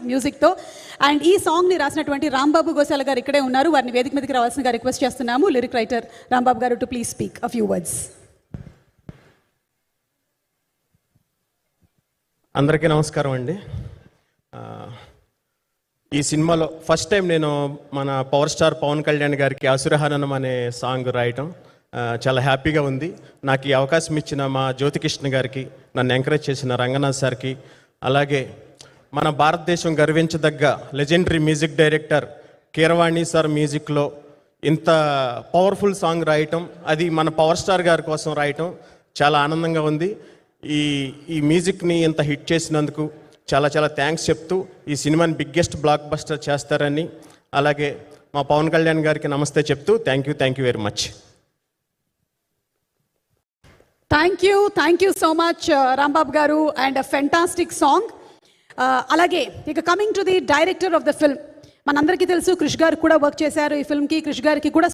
Fantastic మ్యూజిక్తో. And ఈ సాంగ్ని రాసినటువంటి రాంబాబు గోశాల గారు ఇక్కడే ఉన్నారు. వారిని వేదిక మీదకి రావాల్సిందిగా రిక్వెస్ట్ చేస్తున్నాము. లిరిక్ రైటర్ రాంబాబు గారు to please speak a few words. అందరికీ నమస్కారం అండి. ఈ సినిమాలో ఫస్ట్ టైం నేను మన పవర్ స్టార్ పవన్ కళ్యాణ్ గారికి అసురహననం అనే సాంగ్ రాయటం చాలా హ్యాపీగా ఉంది. నాకు ఈ అవకాశం ఇచ్చిన మా జ్యోతికృష్ణ గారికి, నన్ను ఎంకరేజ్ చేసిన రంగనాథ్ సార్కి, అలాగే మన భారతదేశం గర్వించదగ్గ legendary music director Keeravani sir మ్యూజిక్లో ఇంత పవర్ఫుల్ సాంగ్ రాయటం, అది మన పవర్ స్టార్ గారి కోసం రాయటం చాలా ఆనందంగా ఉంది. ఈ మ్యూజిక్ని ఇంత హిట్ చేసినందుకు చాలా చాలా థ్యాంక్స్ చెప్తూ ఈ సినిమాని బిగ్గెస్ట్ బ్లాక్ బస్టర్ చేస్తారని, అలాగే మా పవన్ కళ్యాణ్ గారికి నమస్తే చెప్తూ thank you very much. Thank you so much Rambabu గారు, అండ్ అ ఫెంటాస్టిక్ సాంగ్. అలాగే ఇక coming to the director of the film, మనందరికీ తెలుసు క్రిష్ గారు కూడా వర్క్ చేశారు ఈ ఫిల్మ్కి. క్రిష్ గారికి కూడా